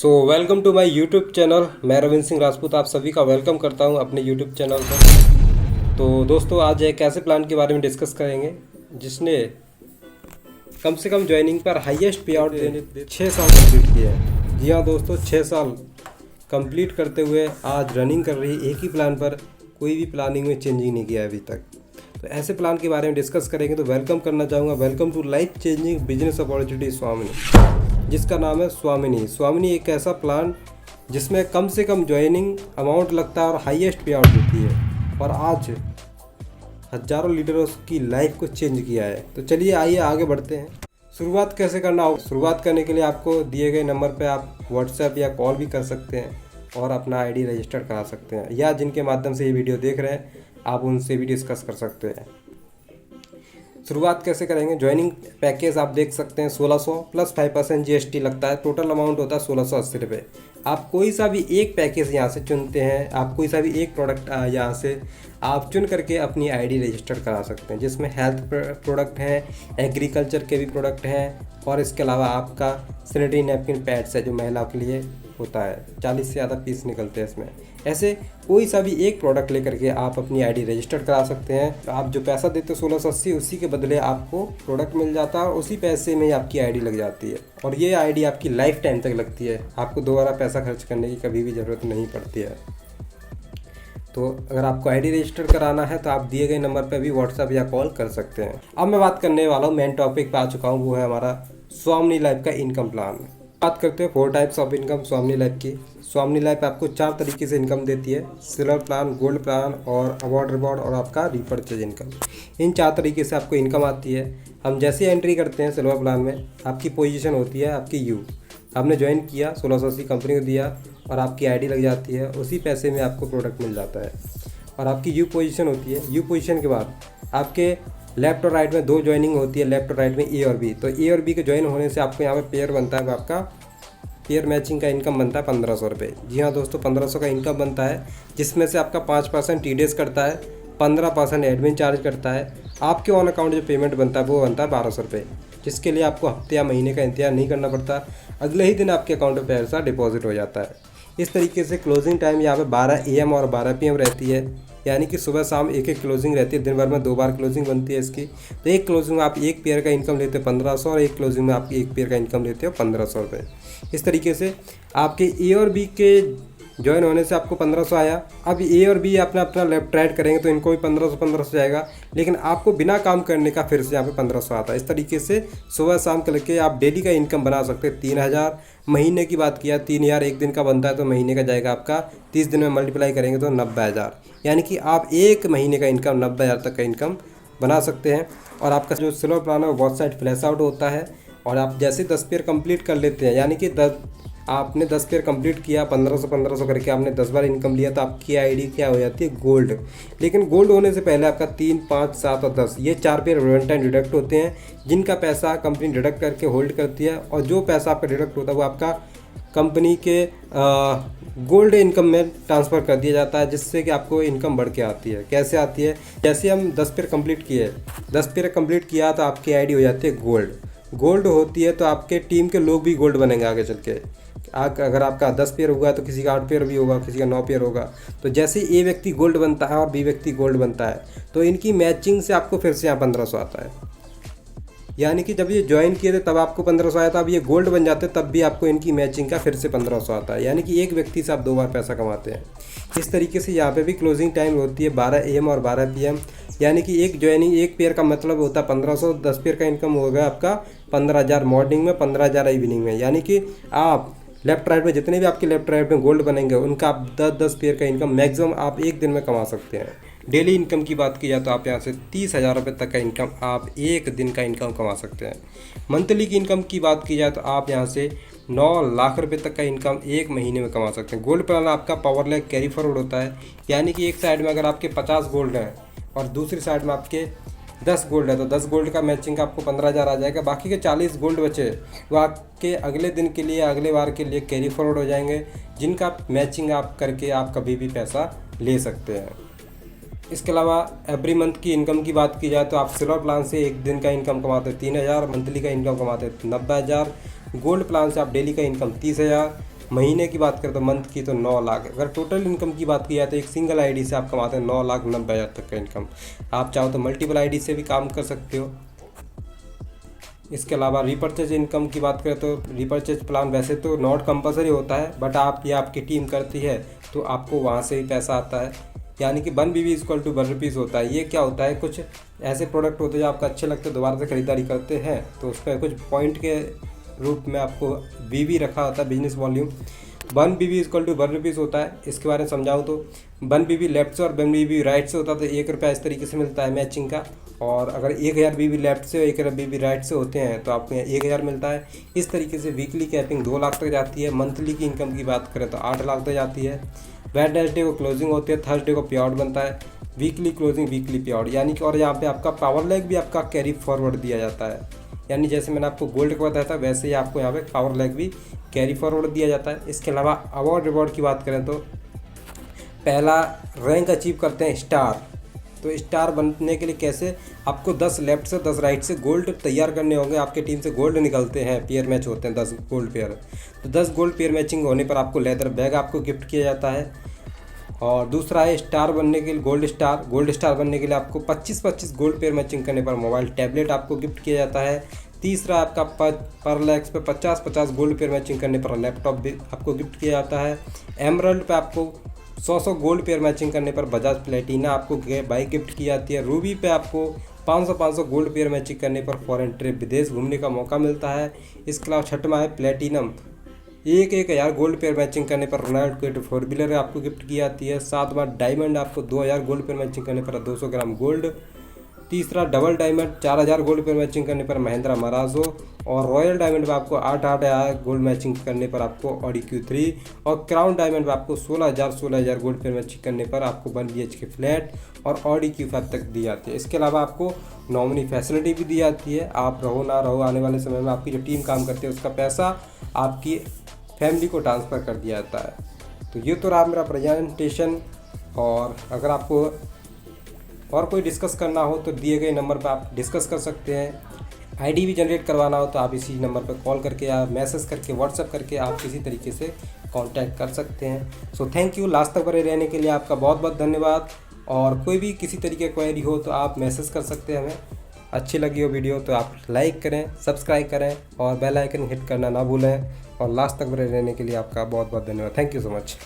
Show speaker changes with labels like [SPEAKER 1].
[SPEAKER 1] Welcome to my YouTube channel. मैं रविंद्र सिंह राजपूत आप सभी का वेलकम करता हूं अपने यूट्यूब चैनल पर। तो दोस्तों आज एक ऐसे प्लान के बारे में डिस्कस करेंगे जिसने कम से कम ज्वाइनिंग पर हाईएस्ट पे आउट देने 6 साल कंप्लीट किए हैं। जी हाँ दोस्तों, 6 साल कंप्लीट करते हुए आज रनिंग कर रही एक ही प्लान पर, कोई भी प्लानिंग में चेंजिंग नहीं किया है अभी तक। तो ऐसे प्लान के बारे में डिस्कस करेंगे। तो वेलकम करना चाहूँगा, welcome to life changing business opportunity Swamini, जिसका नाम है स्वामिनी। स्वामिनी एक ऐसा प्लान जिसमें कम से कम ज्वाइनिंग अमाउंट लगता है और हाईएस्ट पे आउट देती है, और आज हजारों लीडरों की लाइफ को चेंज किया है। तो चलिए आइए आगे बढ़ते हैं। शुरुआत कैसे करना हो, शुरुआत करने के लिए आपको दिए गए नंबर पे आप व्हाट्सएप या कॉल भी कर सकते हैं और अपना आईडी रजिस्टर करा सकते हैं, या जिनके माध्यम से ये वीडियो देख रहे हैं आप उनसे भी डिस्कस कर सकते हैं। शुरुआत कैसे करेंगे, ज्वाइनिंग पैकेज आप देख सकते हैं 1600 प्लस 5% जीएसटी लगता है। टोटल अमाउंट होता है 1680 रुपये। आप कोई सा भी एक पैकेज यहाँ से चुनते हैं, आप कोई सा भी एक प्रोडक्ट यहाँ से आप चुन करके अपनी आईडी रजिस्टर करा सकते हैं, जिसमें हेल्थ प्रोडक्ट हैं, एग्रीकल्चर के भी प्रोडक्ट हैं, और इसके अलावा आपका सैनिटरी नैपकिन पैड्स है जो महिलाओं के लिए होता है। 40 से ज़्यादा पीस निकलते हैं इसमें। ऐसे कोई सा भी एक प्रोडक्ट लेकर के आप अपनी आईडी रजिस्टर करा सकते हैं। तो आप जो पैसा देते हो 1680, उसी के बदले आपको प्रोडक्ट मिल जाता है और उसी पैसे में ही आपकी आईडी लग जाती है, और ये आईडी आपकी लाइफ टाइम तक लगती है। आपको दोबारा पैसा खर्च करने की कभी भी ज़रूरत नहीं पड़ती है। तो अगर आपको आईडी रजिस्टर कराना है तो आप दिए गए नंबर पर भी व्हाट्सएप या कॉल कर सकते हैं। अब मैं बात करने वाला हूँ, मेन टॉपिक पे आ चुका हूँ, वो है हमारा स्वामिनी लाइफ का इनकम प्लान। बात करते हैं 4 टाइप्स ऑफ इनकम स्वामिनी लाइफ की। स्वामिनी लाइफ आपको 4 तरीके से इनकम देती है: सिल्वर प्लान, गोल्ड प्लान और अवार्ड रिवॉर्ड और आपका रिपर्चेज इनकम। इन 4 तरीके से आपको इनकम आती है। हम जैसे एंट्री करते हैं सिल्वर प्लान में, आपकी पोजीशन होती है आपकी यू। आपने ज्वाइन किया, 1680 कंपनी को दिया और आपकी आईडी लग जाती है, उसी पैसे में आपको प्रोडक्ट मिल जाता है। और आपकी यू पोजीशन होती है। यू पोजीशन के बाद आपके लेफ्ट और राइट में 2 ज्वाइनिंग होती है, लेफ्ट और राइट में ए और बी। तो ए और बी के ज्वाइन होने से आपको यहाँ पे पेयर बनता है, आपका पेयर मैचिंग का इनकम बनता है 1500 रुपये। जी हाँ दोस्तों, 1500 का इनकम बनता है, जिसमें से आपका 5% टीडीएस करता है, 15% एडमिन चार्ज करता है। आपके ऑन अकाउंट जो पेमेंट बनता है वो बनता है 1200 रुपये, जिसके लिए आपको हफ्ते या महीने का इंतजार नहीं करना पड़ता। अगले ही दिन आपके अकाउंट में पैसा डिपॉजिट हो जाता है। इस तरीके से क्लोजिंग टाइम यहाँ पे 12 AM और 12 PM रहती है, यानी कि सुबह शाम एक क्लोजिंग रहती है। दिन भर में 2 बार क्लोजिंग बनती है इसकी। तो एक क्लोजिंग में आप एक पेयर का इनकम लेते हो 1500, और एक क्लोजिंग में आप एक पेयर का इनकम लेते हो 1500 रुपये। इस तरीके से आपके ए और बी के ज्वाइन होने से आपको 1500 आया। अब ए और बी अपना अपना लेफ्ट राइट करेंगे तो इनको भी 1500 जाएगा, लेकिन आपको बिना काम करने का फिर से यहाँ पे 1500 आता है। इस तरीके से सुबह शाम के लेके आप डेली का इनकम बना सकते हैं 3000। महीने की बात किया 3000 एक दिन का बनता है, तो महीने का जाएगा आपका 30 दिन में मल्टीप्लाई करेंगे तो 90,000, यानी कि आप एक महीने का इनकम 90,000 तक का इनकम बना सकते हैं। और आपका जो सिल्वर प्लान है वो बहुत साइड फ्लैश आउट होता है, और आप जैसे 10 पेयर कंप्लीट कर लेते हैं, यानी कि आपने 10 पेयर कंप्लीट किया 1500 करके आपने 10 बार इनकम लिया, तो आपकी आईडी क्या हो जाती है, गोल्ड। लेकिन गोल्ड होने से पहले आपका 3, 5, 7 और 10 ये 4 पेयर वन टाइम डिडक्ट होते हैं, जिनका पैसा कंपनी डिडक्ट करके होल्ड करती है, और जो पैसा आपका डिडक्ट होता है वो आपका कंपनी के गोल्ड इनकम में ट्रांसफ़र कर दिया जाता है, जिससे कि आपको इनकम बढ़ के आती है। कैसे आती है, जैसे हम 10 पेयर कंप्लीट किए, 10 पेयर कंप्लीट किया तो आपकी आईडी हो जाती है गोल्ड। गोल्ड होती है तो आपके टीम के लोग भी गोल्ड बनेंगे आगे चल के। अगर आपका 10 पेयर हुआ तो किसी का 8 पेयर भी होगा, किसी का 9 पेयर होगा। तो जैसे ए व्यक्ति गोल्ड बनता है और बी व्यक्ति गोल्ड बनता है, तो इनकी मैचिंग से आपको फिर से यहाँ 1500 आता है। यानी कि जब ये ज्वाइन किए थे तब आपको 1500 आया था, अब ये गोल्ड बन जाते तब भी आपको इनकी मैचिंग का फिर से 1500 आता है, यानी कि एक व्यक्ति से आप 2 बार पैसा कमाते हैं। इस तरीके से यहाँ पे भी क्लोजिंग टाइम होती है 12 AM और 12 PM, यानी कि एक ज्वाइनिंग एक पेयर का मतलब होता है 1500। 10 पेयर का इनकम होगा आपका 15,000 मॉर्निंग में, 15,000 इवनिंग में, यानी कि आप लेफ्ट राइट में जितने भी आपके लेफ्ट राइट में गोल्ड बनेंगे उनका आप 10-10 पेयर का इनकम मैक्सिमम आप एक दिन में कमा सकते हैं। डेली इनकम की बात की जाए तो आप यहाँ से 30,000 रुपये तक का इनकम आप एक दिन का इनकम कमा सकते हैं। मंथली की इनकम की बात की जाए तो आप यहाँ से 9 लाख रुपए तक का इनकम एक महीने में कमा सकते हैं। गोल्ड प्लान आपका पावर लैग कैरी फॉरवर्ड होता है, यानी कि एक साइड में अगर आपके 50 गोल्ड हैं और दूसरी साइड में आपके 10 गोल्ड है, तो 10 गोल्ड का मैचिंग आपको 15,000 आ जाएगा। बाकी के 40 गोल्ड बचे वो आपके अगले दिन के लिए, अगले बार के लिए कैरी फॉरवर्ड हो जाएंगे, जिनका मैचिंग आप करके आप कभी भी पैसा ले सकते हैं। इसके अलावा एवरी मंथ की इनकम की बात की जाए तो आप सिल्वर प्लान से एक दिन का इनकम कमाते 3,000, मंथली का इनकम कमाते 90,000। गोल्ड प्लान से आप डेली का इनकम 30,000, महीने की बात करें तो मंथ की तो 9 लाख। अगर टोटल इनकम की बात की जाए तो एक सिंगल आईडी से आप कमाते हैं 9,90,000 तक का इनकम। आप चाहो तो मल्टीपल आईडी से भी काम कर सकते हो। इसके अलावा रिपर्चेज इनकम की बात करें तो रिपर्चेज प्लान वैसे तो नॉट कंपलसरी होता है, बट आप या आपकी टीम करती है तो आपको वहाँ से ही पैसा आता है। यानी कि 1 BB इक्वल टू 1 रुपीज़ होता है। ये क्या होता है, कुछ ऐसे प्रोडक्ट होते हैं जो आपको अच्छे लगते हैं, दोबारा से खरीदारी करते हैं तो उसका कुछ पॉइंट के रूप में आपको BB रखा होता है, business volume. 1 BB equal to 1 rupees होता है। इसके बारे में समझाऊँ तो 1 BB लेफ्ट से और 1 BB राइट से होता है तो 1 रुपया इस तरीके से मिलता है मैचिंग का। और अगर 1000 BB लेफ्ट से और 1000 BB राइट से होते हैं तो आपको 1000 मिलता है। इस तरीके से वीकली कैपिंग 2 लाख तक जाती है। मंथली की इनकम की बात करें तो 8 लाख तक जाती है। वेडनेसडे को क्लोजिंग होती है, थर्सडे को पे आउट बनता है, वीकली क्लोजिंग वीकली पे आउट। यानी कि और यहाँ पे आपका पावर लैग भी आपका कैरी फॉरवर्ड दिया जाता है। यानी जैसे मैंने आपको गोल्ड का बताया था वैसे ही आपको यहाँ पे पावर लैग भी कैरी फॉरवर्ड दिया जाता है। इसके अलावा अवार्ड रिवॉर्ड की बात करें तो पहला रैंक अचीव करते हैं स्टार। तो स्टार बनने के लिए कैसे, आपको 10 लेफ्ट से 10 राइट से गोल्ड तैयार करने होंगे। आपके टीम से गोल्ड निकलते हैं, पेयर मैच होते हैं 10 गोल्ड पेयर। तो 10 गोल्ड पेयर मैचिंग होने पर आपको लेदर बैग आपको गिफ्ट किया जाता है। और दूसरा है स्टार बनने के लिए गोल्ड स्टार बनने के लिए आपको 25-25 गोल्ड पेयर मैचिंग करने पर मोबाइल टैबलेट आपको गिफ्ट किया जाता है। तीसरा आपका पर लैक्स पे 50-50 गोल्ड पेयर मैचिंग करने पर लैपटॉप भी आपको गिफ्ट किया जाता है। एमरल्ड पे आपको 100 गोल्ड पेयर मैचिंग करने पर बजाज प्लेटिना आपको बाइक गिफ्ट की जाती है। रूबी पे आपको 500 गोल्ड पेयर मैचिंग करने पर फॉरेन ट्रिप विदेश घूमने का मौका मिलता है। इसके अलावा छठवां है प्लेटिनम, 1,000 गोल्ड पेयर मैचिंग करने पर रोनाल्ड क्विड 4 व्हीलर आपको गिफ्ट की जाती है। सातवां डायमंड, आपको 2,000 गोल्ड पेयर मैचिंग करने पर 200 ग्राम गोल्ड। तीसरा double diamond, 4,000 gold pair matching करने पर महिंद्रा मराजो। और रॉयल डायमंड में आपको 8,000 गोल्ड मैचिंग करने पर आपको ऑडी Q3। और क्राउन डायमंड में आपको 16,000 गोल्ड पेयर मैचिंग करने पर आपको 1 BHK फ्लैट और ऑडी Q5 तक दी जाती है। इसके अलावा आपको नॉमिनी फैसिलिटी भी दी जाती है। आप रहो ना रहो, आने वाले समय में आपकी जो टीम काम करती है उसका पैसा आपकी फैमिली को ट्रांसफ़र कर दिया जाता है। तो ये तो रहा मेरा प्रेजेंटेशन। और अगर आपको और कोई डिस्कस करना हो तो दिए गए नंबर पर आप डिस्कस कर सकते हैं। आईडी भी जनरेट करवाना हो तो आप इसी नंबर पर कॉल करके या मैसेज करके व्हाट्सएप करके आप किसी तरीके से कांटेक्ट कर सकते हैं। सो थैंक यू, लास्ट तक बने रहने के लिए आपका बहुत बहुत धन्यवाद। और कोई भी किसी तरीके की क्वेरी हो तो आप मैसेज कर सकते हैं हमें। अच्छी लगी हो वीडियो तो आप लाइक करें, सब्सक्राइब करें और बेल आइकन हिट करना ना भूलें। और लास्ट तक बने रहने के लिए आपका बहुत बहुत धन्यवाद। Thank you so much.